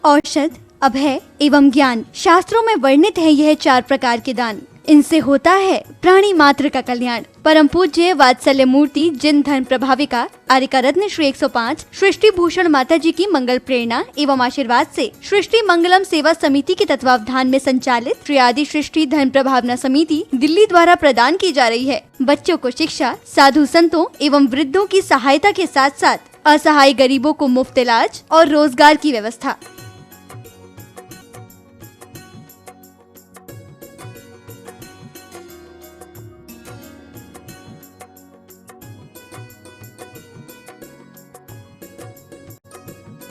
औषध, अभय एवं ज्ञान। शास्त्रों में वर्णित है यह 4 प्रकार के दान। इनसे होता है प्राणी मात्र का कल्याण। परम पूज्य वात्सल्य मूर्ति जिन धर्म प्रभाविका आर्यका रत्न श्री 105 सृष्टि भूषण माता जी की मंगल प्रेरणा एवं आशीर्वाद से सृष्टि मंगलम सेवा समिति के तत्वावधान में संचालित श्री आदि सृष्टि धर्म प्रभावना समिति दिल्ली द्वारा प्रदान की जा रही है। बच्चों को शिक्षा, साधु संतों एवं वृद्धों की सहायता के साथ साथ असहाय गरीबों को मुफ्त इलाज और रोजगार की व्यवस्था।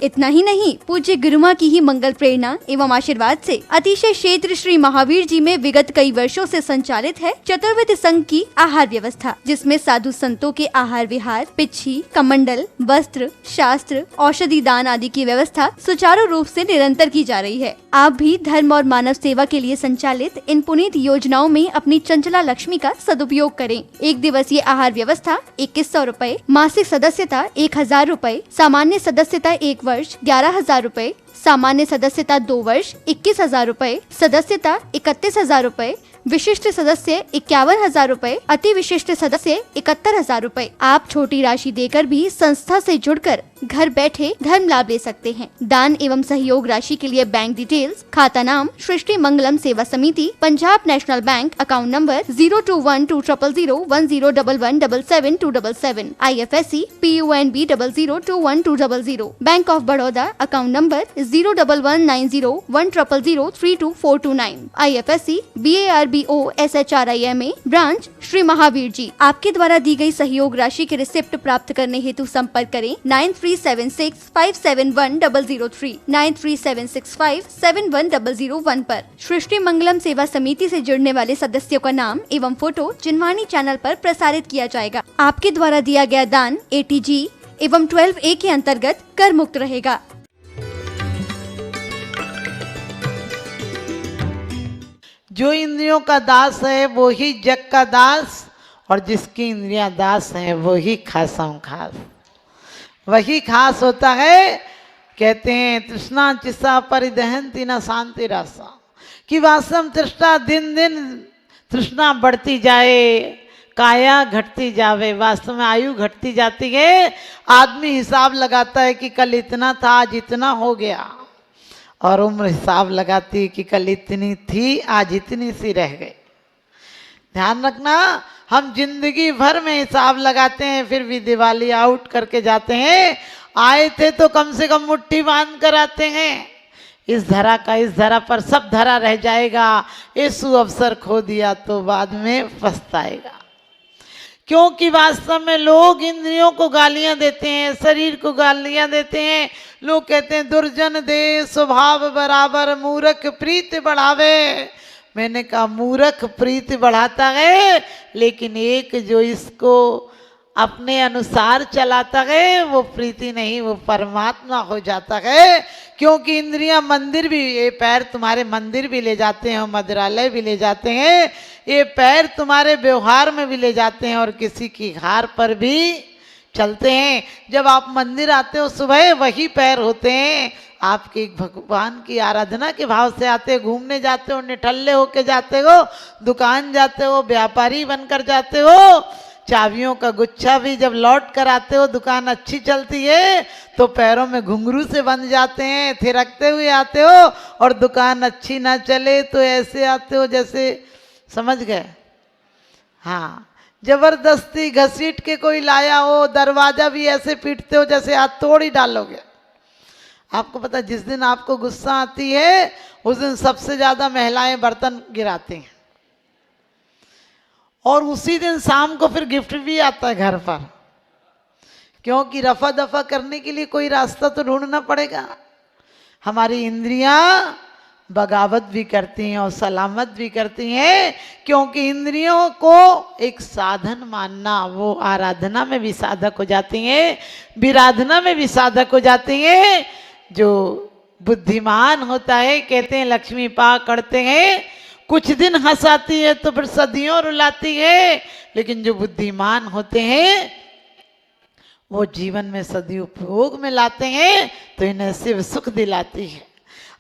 इतना ही नहीं, पूज्य गुरुमा की ही मंगल प्रेरणा एवं आशीर्वाद से अतिशय क्षेत्र श्री महावीर जी में विगत कई वर्षों से संचालित है चतुर्विध संघ की आहार व्यवस्था, जिसमें साधु संतों के आहार विहार, पिच्छी, कमंडल, वस्त्र, शास्त्र, औषधि दान आदि की व्यवस्था सुचारू रूप से निरंतर की जा रही है। आप भी धर्म और मानव सेवा के लिए संचालित इन पुनीत योजनाओं में अपनी चंचला लक्ष्मी का सदुपयोग करें। 1 दिवसीय आहार व्यवस्था 2100 रूपए, मासिक सदस्यता 1000 रूपए, सामान्य सदस्यता 1 वर्ष 11,000 रूपए, सामान्य सदस्यता 2 वर्ष 21,000 रूपए, सदस्यता 31,000 रूपए, विशिष्ट सदस्य 51,000 रूपए, अति विशिष्ट सदस्य 71,000 रूपए। आप छोटी राशि देकर भी संस्था से जुड़कर घर बैठे धर्म लाभ ले सकते हैं। दान एवं सहयोग राशि के लिए बैंक डिटेल्स, खाता नाम सृष्टि Mangalam Seva Samiti, Punjab National Bank, account number 021200117777, IFSC PUNB 002120, Bank of Baroda, account number 011901000324429, IFSC BARBO SHRIMA, branch Shri Mahavir ji. आपके द्वारा दी गई सहयोग राशि के रिसिप्ट प्राप्त करने हेतु संपर्क करें 9376571003, 9376571001 पर। सृष्टि मंगलम सेवा समिति से जुड़ने वाले सदस्यों का नाम एवं फोटो जिनवाणी चैनल पर प्रसारित किया जाएगा। आपके द्वारा दिया गया दान ATG एवं 12A के अंतर्गत कर मुक्त रहेगा। जो इंद्रियों का दास है वो ही जग का दास, और जिसकी इंद्रियां दास है वो ही खासम खास, वही खास होता है। कहते हैं तृष्णा चिस्सा परिदहंती न शांति रासा, कि वास्तव तृष्णा दिन दिन तृष्णा बढ़ती जाए, काया घटती जावे, वास्तव में आयु घटती जाती है। आदमी हिसाब लगाता है कि कल इतना था आज इतना हो गया, और उम्र हिसाब लगाती है कि कल इतनी थी आज इतनी सी रह गई। ध्यान रखना, हम जिंदगी भर में हिसाब लगाते हैं, फिर भी दिवाली आउट करके जाते हैं। आए थे तो कम से कम मुट्ठी बांध कर आते हैं। इस धरा का इस धरा पर सब धरा रह जाएगा। इस अवसर खो दिया तो बाद में पछताएगा। क्योंकि वास्तव में लोग इंद्रियों को गालियां देते हैं, शरीर को गालियां देते हैं। लोग कहते हैं दुर्जन दे स्वभाव बराबर, मूर्ख प्रीति बढ़ावे। मैंने कहा मूर्ख प्रीति बढ़ाता है, लेकिन एक जो इसको अपने अनुसार चलाता है वो प्रीति नहीं, वो परमात्मा हो जाता है। क्योंकि इंद्रियां मंदिर भी, ये पैर तुम्हारे मंदिर भी ले जाते हैं और मंदिरालय भी ले जाते हैं, ये पैर तुम्हारे व्यवहार में भी ले जाते हैं और किसी की हार पर भी चलते हैं। जब आप मंदिर आते हो सुबह, वही पैर होते हैं आपके भगवान की आराधना के भाव से आते हो, घूमने जाते हो, निठल्ले होके जाते हो, दुकान जाते हो, व्यापारी बनकर जाते हो। चाबियों का गुच्छा भी जब लौट कर आते हो, दुकान अच्छी चलती है तो पैरों में घुंघरू से बंध जाते हैं, थिरकते हुए आते हो, और दुकान अच्छी ना चले तो ऐसे आते हो जैसे, समझ गए? हाँ, जबरदस्ती घसीट के कोई लाया हो, दरवाजा भी ऐसे पीटते हो जैसे हाथ तोड़ ही डालोगे। आपको पता, जिस दिन आपको गुस्सा आती है उस दिन सबसे ज्यादा महिलाएं बर्तन गिराती हैं, और उसी दिन शाम को फिर गिफ्ट भी आता है घर पर। क्योंकि रफा दफा करने के लिए कोई रास्ता तो ढूंढना पड़ेगा। हमारी इंद्रियां बगावत भी करती हैं और सलामत भी करती हैं। क्योंकि इंद्रियों को एक साधन मानना, वो आराधना में भी साधक हो जाती हैं, विराधना में भी साधक हो जाती हैं। जो बुद्धिमान होता है, कहते हैं लक्ष्मी पा करते हैं, कुछ दिन हंसाती है तो फिर सदियों रुलाती है। लेकिन जो बुद्धिमान होते हैं वो जीवन में सदी उपयोग में लाते हैं तो इन्हें शिव सुख दिलाती है।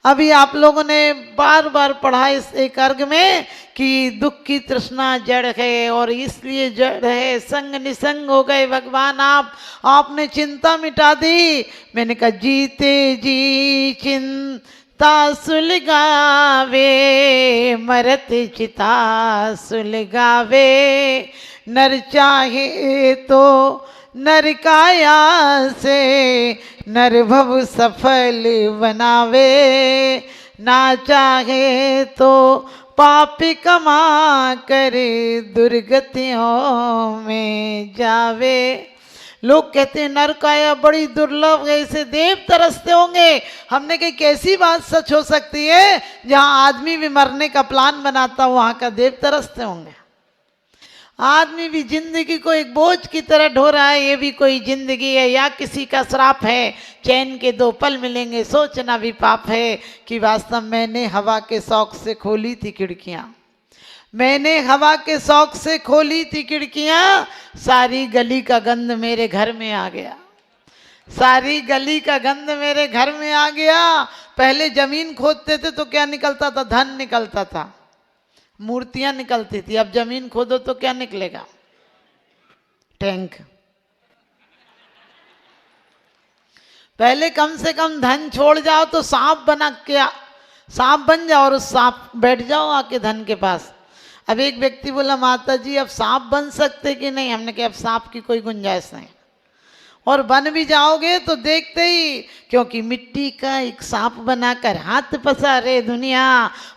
अभी आप लोगों ने बार बार पढ़ा इस एक अर्घ में कि दुख की तृष्णा जड़ है और इसलिए जड़ है, संग निसंग हो गए भगवान आप, आपने चिंता मिटा दी। मैंने कहा जीते जी चिंता सुलगावे, मरत चिता सुलगावे, नर चाहे तो नर काया से नर भव सफल बनावे, ना चाहे तो पापी कमा कर दुर्गतियों में जावे। लोग कहते हैं नर काया बड़ी दुर्लभ है, इसे देव तरसते होंगे। हमने कही कैसी बात सच हो सकती है, जहाँ आदमी भी मरने का प्लान बनाता वहाँ का देव तरसते होंगे। आदमी भी जिंदगी को एक बोझ की तरह ढो रहा है, ये भी कोई जिंदगी है या किसी का श्राप है, चैन के 2 पल मिलेंगे, सोचना भी पाप है कि वास्तव मैंने हवा के शौक से खोली थी खिड़कियां, मैंने हवा के शौक से खोली थी खिड़कियां, सारी गली का गंध मेरे घर में आ गया, सारी गली का गंध मेरे घर में आ गया। पहले जमीन खोदते थे तो क्या निकलता था, धन निकलता था, मूर्तियां निकलती थी। अब जमीन खोदो तो क्या निकलेगा, टैंक। पहले कम से कम धन छोड़ जाओ तो सांप बना के, सांप बन जाओ और उस सांप बैठ जाओ आके धन के पास। अब एक व्यक्ति बोला माता जी अब सांप बन सकते कि नहीं, हमने कहा अब सांप की कोई गुंजाइश नहीं, और बन भी जाओगे तो देखते ही, क्योंकि मिट्टी का एक सांप बनाकर हाथ पसारे दुनिया,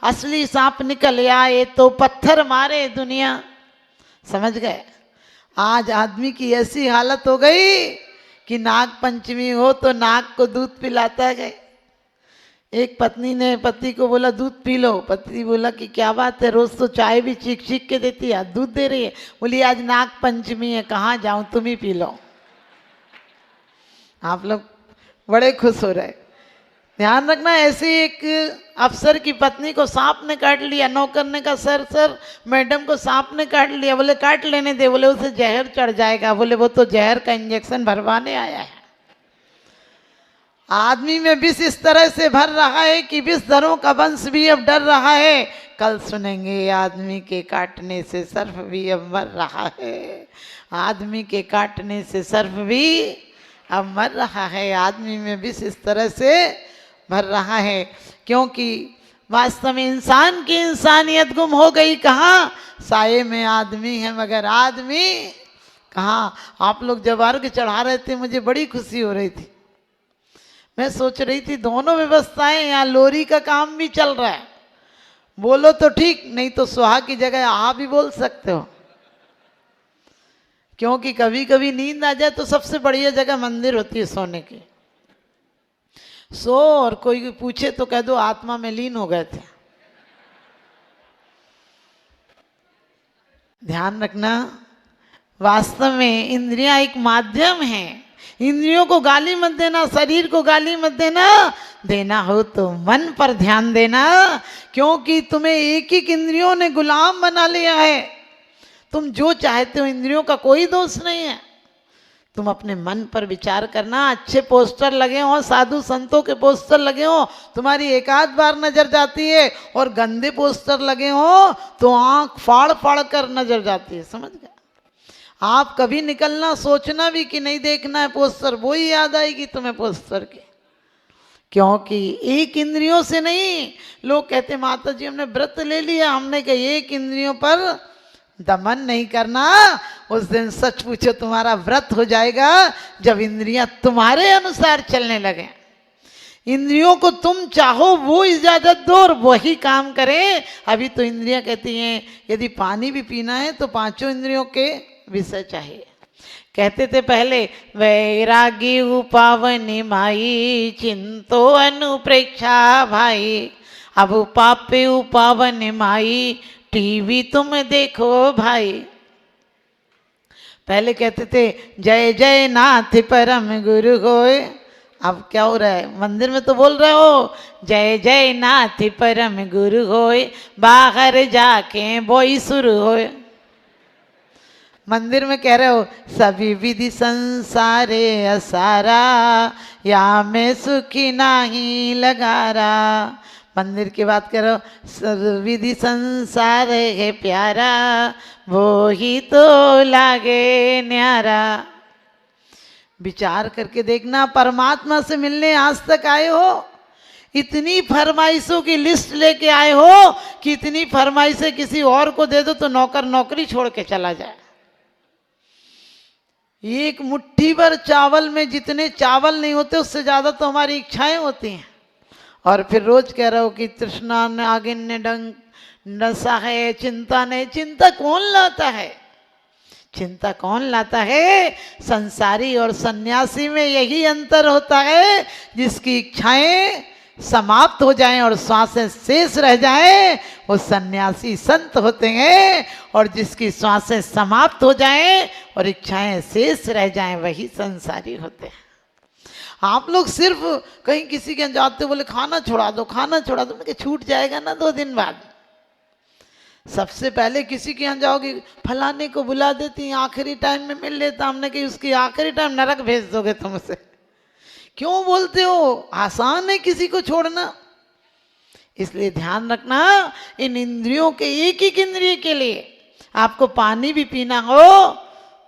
असली सांप निकल आए तो पत्थर मारे दुनिया। समझ गए। आज आदमी की ऐसी हालत हो गई कि नाग पंचमी हो तो नाग को दूध पिलाता है। एक पत्नी ने पति को बोला दूध पी लो, पति बोला कि क्या बात है, रोज तो चाय भी चीख चीख के देती है, दूध दे रही है। बोली आज नाग पंचमी है, कहाँ जाऊं, तुम ही पी लो। आप लोग बड़े खुश हो रहे। ध्यान रखना, ऐसी एक अफसर की पत्नी को सांप ने काट लिया, नौकर ने कहा सर मैडम को सांप ने काट लिया। बोले काट लेने दे, बोले उसे जहर चढ़ जाएगा। बोले वो तो जहर का इंजेक्शन भरवाने आया है। आदमी में विष इस तरह से भर रहा है कि विषधरों का वंश भी अब डर रहा है। कल सुनेंगे आदमी के काटने से सर्प भी अब मर रहा है, आदमी के काटने से सर्प भी अब मर रहा है। आदमी में विष इस तरह से भर रहा है क्योंकि वास्तव में इंसान की इंसानियत गुम हो गई। कहाँ, साये में आदमी है मगर आदमी कहाँ। आप लोग जब अर्घ चढ़ा रहे थे मुझे बड़ी खुशी हो रही थी। मैं सोच रही थी दोनों व्यवस्थाएं, यहाँ लोरी का काम भी चल रहा है, बोलो तो ठीक, नहीं तो सुहा की जगह आ भी बोल सकते हो, क्योंकि कभी कभी नींद आ जाए तो सबसे बढ़िया जगह मंदिर होती है सोने की। सो और कोई पूछे तो कह दो आत्मा में लीन हो गए थे। ध्यान रखना, वास्तव में इंद्रियां एक माध्यम है। इंद्रियों को गाली मत देना, शरीर को गाली मत देना, देना हो तो मन पर ध्यान देना, क्योंकि तुम्हें एक एक इंद्रियों ने गुलाम बना लिया है। तुम जो चाहते हो, इंद्रियों का कोई दोष नहीं है। तुम अपने मन पर विचार करना। अच्छे पोस्टर लगे हो, साधु संतों के पोस्टर लगे हो, तुम्हारी एक आध बार नजर जाती है, और गंदे पोस्टर लगे हो तो आंख फाड़ फाड़ कर नजर जाती है। समझ गए। आप कभी निकलना सोचना भी कि नहीं देखना है पोस्टर, वो ही याद आएगी तुम्हें पोस्टर की, क्योंकि एक इंद्रियों से नहीं। लोग कहते माता जी हमने व्रत ले लिया, हमने कहा एक इंद्रियों पर दमन नहीं करना। उस दिन सच पूछो तुम्हारा व्रत हो जाएगा जब इंद्रियां तुम्हारे अनुसार चलने लगे। इंद्रियों को तुम चाहो वो इजाजत दो और वही काम करें। अभी तो इंद्रियां कहती हैं यदि पानी भी पीना है तो पांचों इंद्रियों के विषय चाहिए। कहते थे पहले वैरागी उपावनी माई, चिंतो अनुप्रेक्षा भाई। अब पापे उपावनी माई, टीवी तुम देखो भाई। पहले कहते थे जय जय नाथ परम गुरु होए, अब क्या हो रहा है, मंदिर में तो बोल रहे हो जय जय नाथ परम गुरु होए, बाहर जाके बोई शुरू होए। मंदिर में कह रहे हो सभी विधि संसारे असारा, या में सुखी नाही लगारा। मंदिर की बात करो, सब विधि संसार है प्यारा, वो ही तो लागे न्यारा। विचार करके देखना, परमात्मा से मिलने आज तक आए हो, इतनी फरमाइशों की लिस्ट लेके आए हो कि इतनी फरमाइशें किसी और को दे दो तो नौकर नौकरी छोड़ के चला जाए। एक मुट्ठी भर चावल में जितने चावल नहीं होते उससे ज्यादा तो हमारी इच्छाएं होती हैं। और फिर रोज कह रहे हो कि तृष्णा ने आगे ने डंग नशा है, चिंता नहीं। चिंता कौन लाता है? चिंता कौन लाता है? संसारी और सन्यासी में यही अंतर होता है, जिसकी इच्छाएं समाप्त हो जाएं और श्वासें शेष रह जाएं वो सन्यासी संत होते हैं, और जिसकी श्वासें समाप्त हो जाएं और इच्छाएं शेष रह जाएं वही संसारी होते हैं। आप लोग सिर्फ कहीं किसी के यहाँ जाते बोले खाना छोड़ा दो, खाना छोड़ा दो, मैं छूट जाएगा ना 2 दिन बाद। सबसे पहले किसी के यहाँ जाओगे, फलाने को बुला देती, आखिरी टाइम में मिल लेता, हमने कही उसकी आखिरी टाइम नरक भेज दोगे तुम उसे। क्यों बोलते हो? आसान है किसी को छोड़ना। इसलिए ध्यान रखना, इन इंद्रियों के एक एक इंद्रिय के लिए आपको पानी भी पीना हो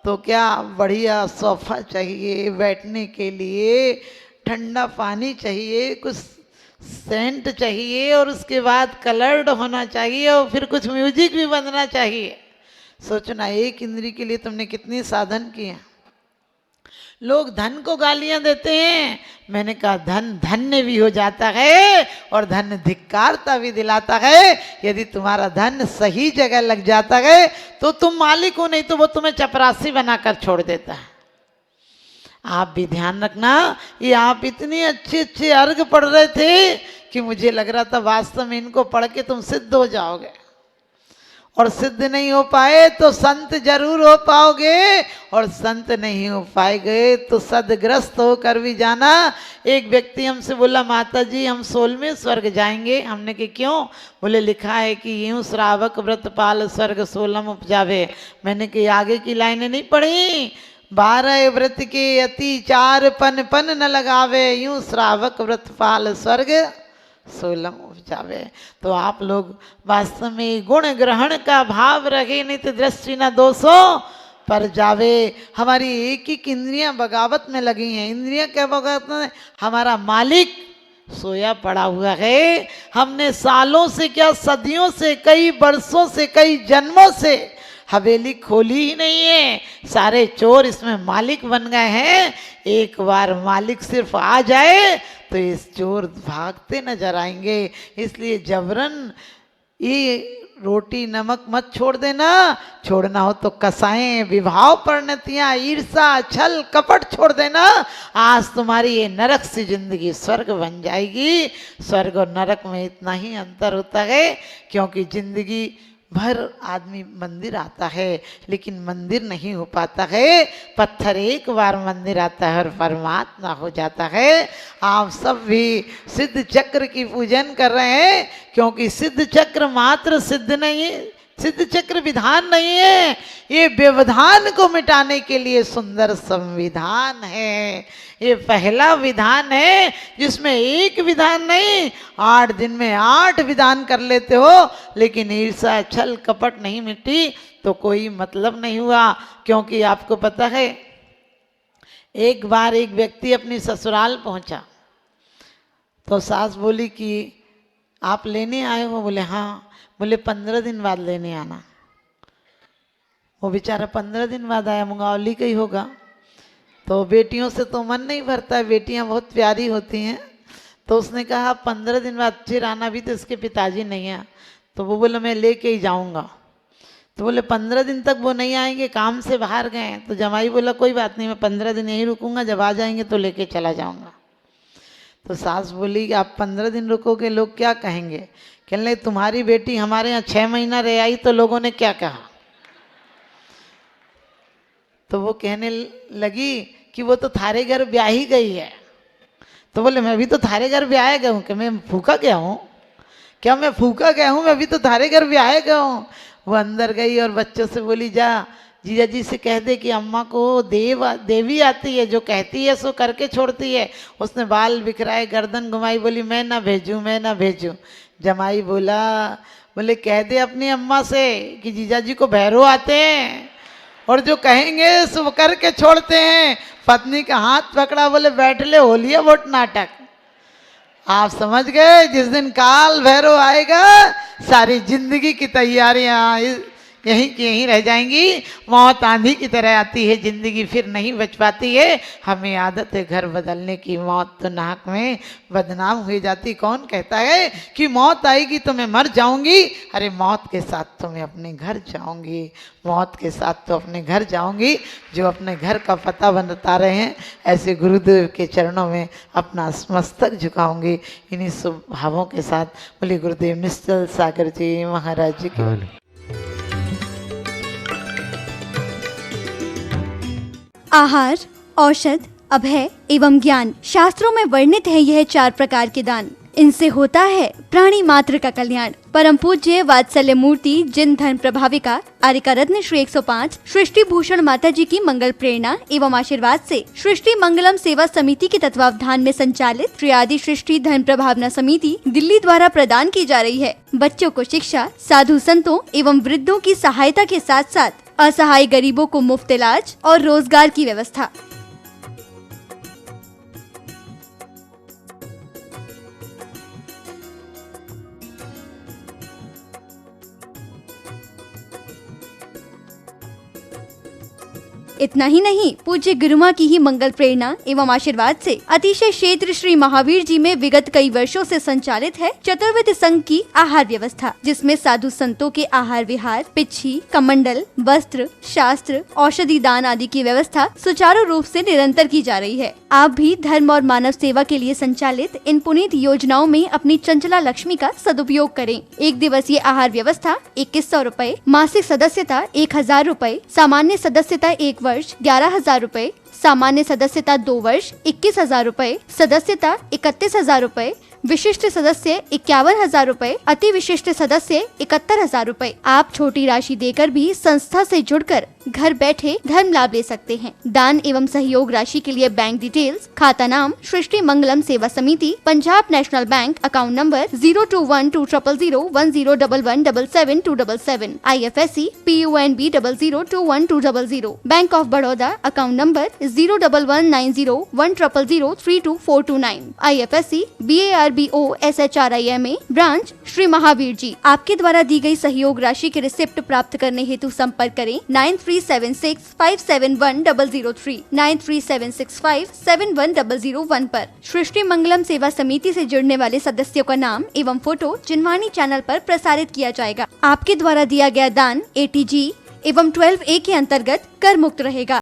तो क्या बढ़िया सोफा चाहिए बैठने के लिए, ठंडा पानी चाहिए, कुछ सेंट चाहिए, और उसके बाद कलर्ड होना चाहिए, और फिर कुछ म्यूजिक भी बजना चाहिए। सोचना, एक इंद्री के लिए तुमने कितनी साधन किए। लोग धन को गालियां देते हैं, मैंने कहा धन धन्य भी हो जाता है और धन धिक्कारता भी दिलाता है। यदि तुम्हारा धन सही जगह लग जाता है तो तुम मालिक हो, नहीं तो वो तुम्हें चपरासी बनाकर छोड़ देता है। आप भी ध्यान रखना, ये आप इतने अच्छे अच्छे अर्घ पढ़ रहे थे कि मुझे लग रहा था वास्तव में इनको पढ़ के तुम सिद्ध हो जाओगे, और सिद्ध नहीं हो पाए तो संत जरूर हो पाओगे, और संत नहीं हो पाएंगे तो सदग्रस्त होकर भी जाना। एक व्यक्ति हमसे बोला, माता जी हम 16वें स्वर्ग जाएंगे। हमने कहा क्यों? बोले लिखा है कि यूं श्रावक व्रत पाल स्वर्ग 16 उपजावे। मैंने कही आगे की लाइनें नहीं पढ़ी, 12 व्रत के अति 4 पन पन न लगावे, यूं श्रावक व्रत पाल स्वर्ग 16 उपजावे। तो आप लोग वास्तव में गुण ग्रहण का भाव रखे, नहीं तो दृष्टि न दोषों पर जावे। हमारी एक एक इंद्रियां बगावत में लगी हैं। इंद्रियां क्या बगावत में? हमारा मालिक सोया पड़ा हुआ है। हमने सालों से क्या सदियों से, कई वर्षों से, कई जन्मों से हवेली खोली ही नहीं है। सारे चोर इसमें मालिक बन गए हैं। एक बार मालिक सिर्फ आ जाए तो इस चोर भागते नजर आएंगे। इसलिए जबरन ये रोटी नमक मत छोड़ देना। छोड़ना हो तो कसाएं, विभाव, परिणतियां, ईर्षा, छल, कपट छोड़ देना। आज तुम्हारी ये नरक सी जिंदगी स्वर्ग बन जाएगी। स्वर्ग और नरक में इतना ही अंतर होता है, क्योंकि जिंदगी भर आदमी मंदिर आता है लेकिन मंदिर नहीं हो पाता है। पत्थर एक बार मंदिर आता है और परमात्मा हो जाता है। आप सब भी सिद्ध चक्र की पूजन कर रहे हैं, क्योंकि सिद्ध चक्र मात्र सिद्ध नहीं है, सिद्ध चक्र विधान नहीं है, ये व्यवधान को मिटाने के लिए सुंदर संविधान है। ये पहला विधान है जिसमें एक विधान नहीं, 8 दिन में 8 विधान कर लेते हो, लेकिन ईर्षा, छल, कपट नहीं मिटी तो कोई मतलब नहीं हुआ। क्योंकि आपको पता है, एक बार एक व्यक्ति अपनी ससुराल पहुंचा तो सास बोली कि आप लेने आए हो? बोले हाँ। बोले 15 दिन बाद लेने आना। वो बेचारा 15 दिन बाद आया, मुंगावली का ही होगा। तो बेटियों से तो मन नहीं भरता है, बेटियां बहुत प्यारी होती हैं। तो उसने कहा 15 दिन बाद फिर आना, भी तो इसके पिताजी नहीं है। तो वो बोले मैं लेके ही जाऊंगा। तो बोले 15 दिन तक वो नहीं आएंगे, काम से बाहर गए। तो जमाई बोला कोई बात नहीं, मैं 15 दिन यहीं रुकूंगा, जब आ जाएंगे तो लेके चला जाऊंगा। तो सास बोली कि आप 15 दिन रुकोगे, लोग क्या कहेंगे? कहने लगे तुम्हारी बेटी हमारे यहाँ 6 महीना रह आई तो लोगों ने क्या कहा? तो वो कहने लगी कि वो तो थारे घर ब्याही गई है। तो बोले मैं भी तो थारे घर ब्याह गया हूँ। कि मैं फूका गया हूँ? क्या मैं फूका गया हूँ? मैं भी तो थारे घर ब्याह गया हूँ। वो अंदर गई और बच्चों से बोली जा जीजा जी से कह दे कि अम्मा को देवी आती है, जो कहती है सो करके छोड़ती है। उसने बाल बिखराए, गर्दन घुमाई, बोली मैं ना भेजूं, मैं ना भेजूं। जमाई बोले कह दे अपनी अम्मा से कि जीजा जी को भैरव आते हैं और जो कहेंगे सो वो करके छोड़ते हैं। पत्नी का हाथ पकड़ा, बोले बैठ ले, हो लिया वोट नाटक। आप समझ गए, जिस दिन काल भैरव आएगा सारी जिंदगी की तैयारियां यहीं की यहीं रह जाएंगी। मौत आंधी की तरह आती है, जिंदगी फिर नहीं बच पाती है। हमें आदत है घर बदलने की, मौत तो नाक में बदनाम हुई जाती। कौन कहता है कि मौत आएगी तो मैं मर जाऊंगी? अरे मौत के साथ तो मैं अपने घर जाऊंगी, मौत के साथ तो अपने घर जाऊंगी। जो अपने घर का पता बता रहे हैं, ऐसे गुरुदेव के चरणों में अपना मस्तक झुकाऊंगी। इन्हीं शुभ भावों के साथ बोले गुरुदेव निश्चल सागर जी महाराज जी की। आहार, औषध, अभय एवं ज्ञान। शास्त्रों में वर्णित है यह 4 प्रकार के दान। इनसे होता है प्राणी मात्र का कल्याण। परम पूज्य वात्सल्य मूर्ति जिन धर्म प्रभाविका आर्यका रत्न श्री 105 सृष्टि भूषण माता जी की मंगल प्रेरणा एवं आशीर्वाद से सृष्टि मंगलम सेवा समिति के तत्वावधान में संचालित श्री आदि सृष्टि धर्म प्रभावना समिति दिल्ली द्वारा प्रदान की जा रही है। बच्चों को शिक्षा, साधु संतों एवं वृद्धों की सहायता के साथ साथ असहाय गरीबों को मुफ्त इलाज और रोजगार की व्यवस्था। इतना ही नहीं, पूज्य गुरुमा की ही मंगल प्रेरणा एवं आशीर्वाद से अतिशय क्षेत्र श्री महावीर जी में विगत कई वर्षों से संचालित है चतुर्विध संघ की आहार व्यवस्था, जिसमें साधु संतों के आहार विहार, पिच्छी, कमंडल, वस्त्र, शास्त्र, औषधि दान आदि की व्यवस्था सुचारू रूप से निरंतर की जा रही है। आप भी धर्म और मानव सेवा के लिए संचालित इन पुनीत योजनाओं में अपनी चंचला लक्ष्मी का सदुपयोग करें। 1 दिवसीय आहार व्यवस्था 2100 रूपए, मासिक सदस्यता 1000 रूपए, सामान्य सदस्यता 1 वर्ष 11,000 रूपए, सामान्य सदस्यता 2 वर्ष 21,000 रूपए, सदस्यता 31,000 रूपए, विशिष्ट सदस्य 51,000 रूपए, अति विशिष्ट सदस्य 71,000 रूपए। आप छोटी राशि देकर भी संस्था से जुड़कर घर बैठे धर्म लाभ ले सकते हैं। दान एवं सहयोग राशि के लिए बैंक डिटेल्स, खाता नाम सृष्टि Mangalam Seva Samiti, Punjab National Bank, account number 021200101177 IFSC PUNB 002120, Bank of Baroda, account number 0119010032429 IFSC BARBO SHRIMA, branch Shri Mahavir ji. आपके द्वारा दी गई सहयोग राशि के रिसिप्ट प्राप्त करने हेतु संपर्क करें 9376571003 9376571001 पर। सृष्टि मंगलम सेवा समिति से जुड़ने वाले सदस्यों का नाम एवं फोटो जिनवाणी चैनल पर प्रसारित किया जाएगा। आपके द्वारा दिया गया दान ATG एवं 12A के अंतर्गत कर मुक्त रहेगा।